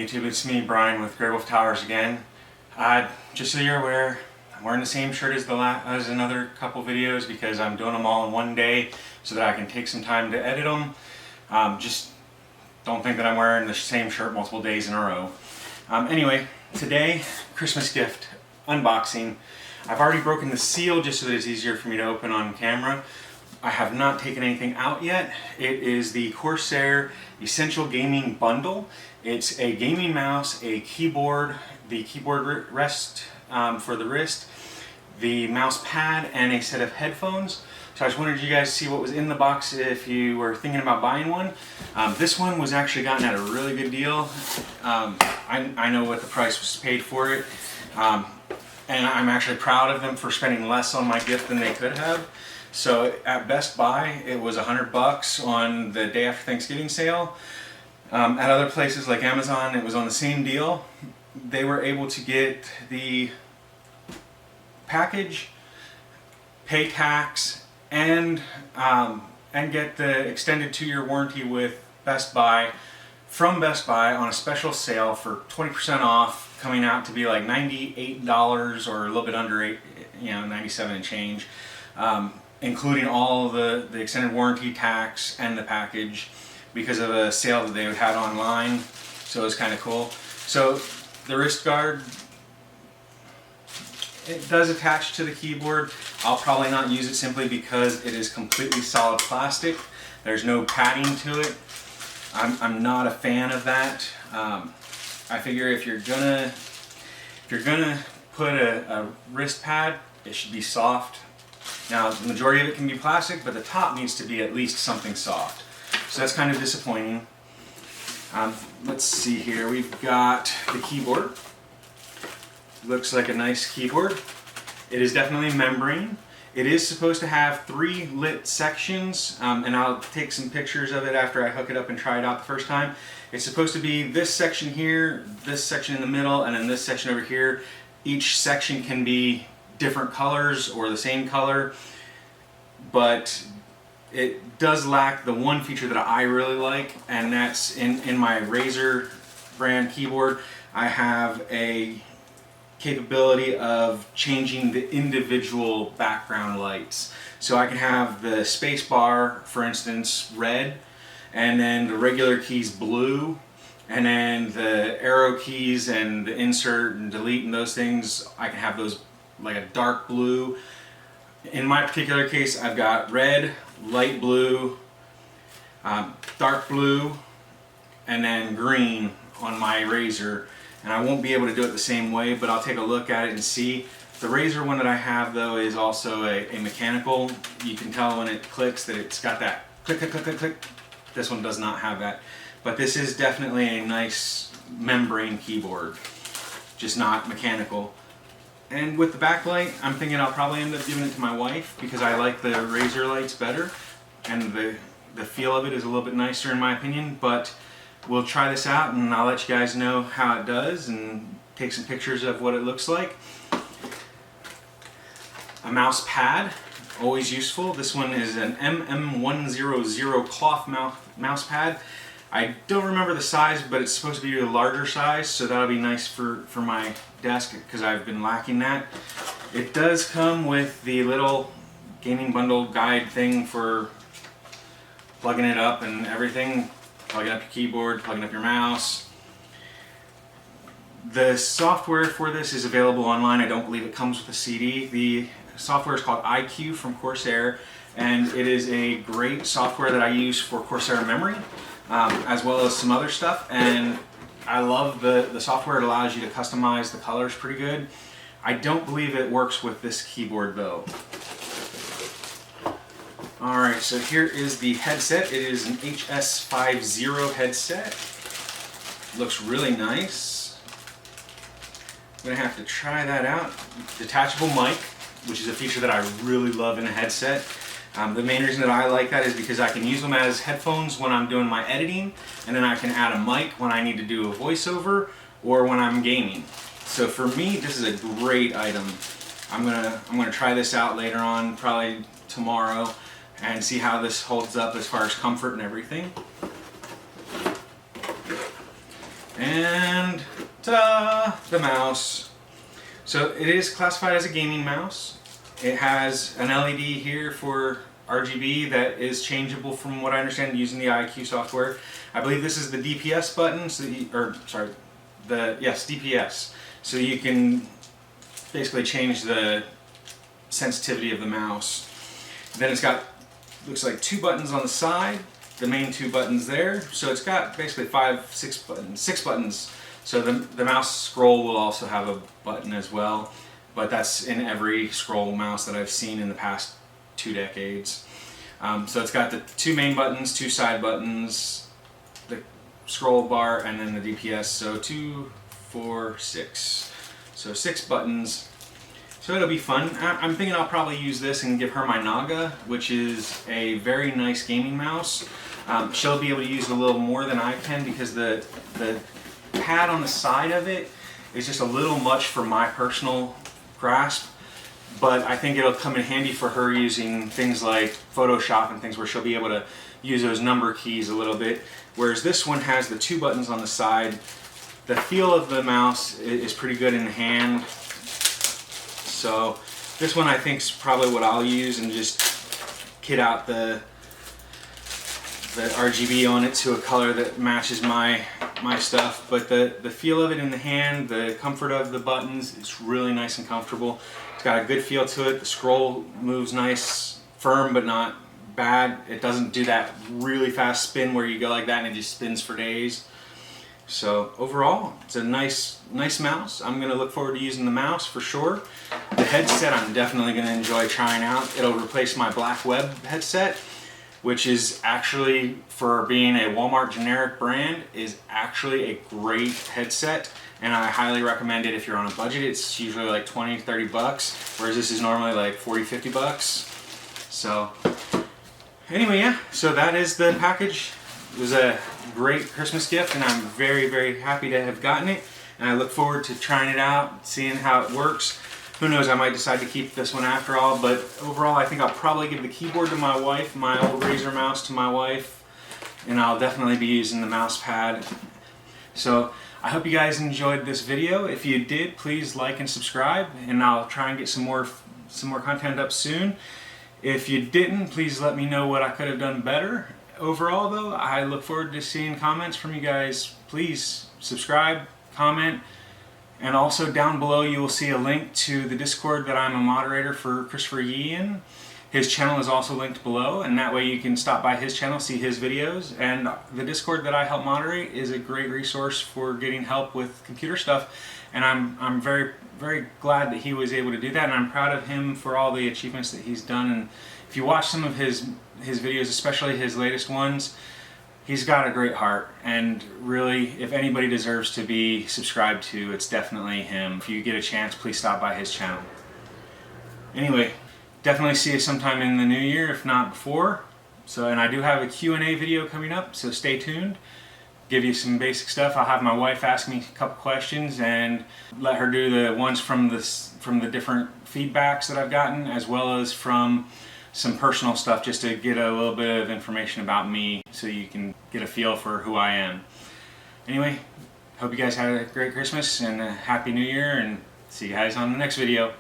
YouTube? It's me, Brian, with GreyWolf Towers again. Just so you're aware, I'm wearing the same shirt as another couple videos because I'm doing them all in one day so that I can take some time to edit them. Just don't think that I'm wearing the same shirt multiple days in a row. Anyway, today, Christmas gift unboxing. I've already broken the seal just so that it's easier for me to open on camera. I have not taken anything out yet. It is the Corsair Essential Gaming Bundle. It's a gaming mouse, a keyboard, the keyboard rest for the wrist, the mouse pad, and a set of headphones. So I just wanted you guys to see what was in the box if you were thinking about buying one. This one was actually gotten at a really good deal. I know what the price was paid for it. And I'm actually proud of them for spending less on my gift than they could have. So at Best Buy, it was $100 on the day after Thanksgiving sale. At other places like Amazon, it was on the same deal. They were able to get the package, pay tax, and get the extended 2-year warranty with Best Buy from Best Buy on a special sale for 20% off, coming out to be like $98 or a little bit under 97 and change. Including all the extended warranty, tax, and the package because of a sale that they had online. So it was kind of cool. So the wrist guard, it does attach to the keyboard. I'll probably not use it simply because it is completely solid plastic. There's no padding to it. I'm not a fan of that. I figure if you're gonna put a wrist pad, it should be soft. Now, the majority of it can be plastic, but the top needs to be at least something soft. So that's kind of disappointing. Let's see here. We've got the keyboard. Looks like a nice keyboard. It is definitely membrane. It is supposed to have 3 lit sections, and I'll take some pictures of it after I hook it up and try it out the first time. It's supposed to be this section here, this section in the middle, and then this section over here. Each section can be different colors or the same color, but it does lack the one feature that I really like, and that's in my Razer brand keyboard. I have a capability of changing the individual background lights. So I can have the space bar, for instance, red, and then the regular keys blue, and then the arrow keys and the insert and delete and those things, I can have those like a dark blue. In my particular case, I've got red, light blue, dark blue, and then green on my Razer. And I won't be able to do it the same way, but I'll take a look at it and see. The Razer one that I have though is also a mechanical. You can tell when it clicks that it's got that click, click, click, click, click. This one does not have that. But this is definitely a nice membrane keyboard, just not mechanical. And with the backlight, I'm thinking I'll probably end up giving it to my wife because I like the Razer lights better, and the feel of it is a little bit nicer in my opinion. But we'll try this out and I'll let you guys know how it does and take some pictures of what it looks like. A mouse pad, always useful. This one is an MM100 cloth mouse pad. I don't remember the size, but it's supposed to be a larger size, so that'll be nice for my desk because I've been lacking that. It does come with the little gaming bundle guide thing for plugging it up and everything. Plugging up your keyboard, plugging up your mouse. The software for this is available online. I don't believe it comes with a CD. The software is called iQ from Corsair, and it is a great software that I use for Corsair memory, as well as some other stuff. And I love the software. It allows you to customize the colors pretty good. I don't believe it works with this keyboard though. Alright, so here is the headset. It is an HS50 headset. Looks really nice. I'm going to have to try that out. Detachable mic, which is a feature that I really love in a headset. The main reason that I like that is because I can use them as headphones when I'm doing my editing, and then I can add a mic when I need to do a voiceover or when I'm gaming. So for me, this is a great item. I'm gonna try this out later on, probably tomorrow, and see how this holds up as far as comfort and everything. And ta-da! The mouse. So it is classified as a gaming mouse. It has an LED here for RGB that is changeable from what I understand using the IQ software. I believe this is the DPS button, so DPS. So you can basically change the sensitivity of the mouse. Then it's got, looks like 2 buttons on the side, the main 2 buttons there. So it's got basically 6 buttons. So the mouse scroll will also have a button as well, but that's in every scroll mouse that I've seen in the past 2 decades. So it's got the 2 main buttons, 2 side buttons, the scroll bar, and then the DPS. So 2, 4, 6. So 6 buttons. So it'll be fun. I'm thinking I'll probably use this and give her my Naga, which is a very nice gaming mouse. She'll be able to use it a little more than I can because the pad on the side of it is just a little much for my personal grasp. But I think it'll come in handy for her using things like Photoshop and things where she'll be able to use those number keys a little bit. Whereas this one has the 2 buttons on the side. The feel of the mouse is pretty good in the hand. So this one I think is probably what I'll use and just kit out the RGB on it to a color that matches my stuff. But the feel of it in the hand, the comfort of the buttons, it's really nice and comfortable. It's got a good feel to it. The scroll moves nice, firm but not bad. It doesn't do that really fast spin where you go like that and it just spins for days. So overall, it's a nice mouse. I'm going to look forward to using the mouse for sure. The headset I'm definitely going to enjoy trying out. It'll replace my Black Web headset, which is actually, for being a Walmart generic brand, is actually a great headset. And I highly recommend it if you're on a budget. It's usually like 20, 30 bucks, whereas this is normally like 40, 50 bucks. So anyway, yeah, so that is the package. It was a great Christmas gift and I'm very, very happy to have gotten it. And I look forward to trying it out, seeing how it works. Who knows, I might decide to keep this one after all, but overall I think I'll probably give the keyboard to my wife, my old Razer mouse to my wife, and I'll definitely be using the mouse pad. So I hope you guys enjoyed this video. If you did, please like and subscribe, and I'll try and get some more content up soon. If you didn't, please let me know what I could have done better. Overall though, I look forward to seeing comments from you guys. Please subscribe, comment, and also down below you will see a link to the Discord that I'm a moderator for Christopher Yee in. His channel is also linked below, and that way you can stop by his channel, see his videos. And the Discord that I help moderate is a great resource for getting help with computer stuff. And I'm very, very glad that he was able to do that, and I'm proud of him for all the achievements that he's done. And if you watch some of his videos, especially his latest ones, he's got a great heart, and really, if anybody deserves to be subscribed to, it's definitely him. If you get a chance, please stop by his channel. Anyway, definitely see you sometime in the new year, if not before. And I do have a Q&A video coming up, so stay tuned. Give you some basic stuff. I'll have my wife ask me a couple questions and let her do the ones from the different feedbacks that I've gotten, as well as from some personal stuff, just to get a little bit of information about me so you can get a feel for who I am. Anyway, hope you guys had a great Christmas and a Happy New Year, and see you guys on the next video.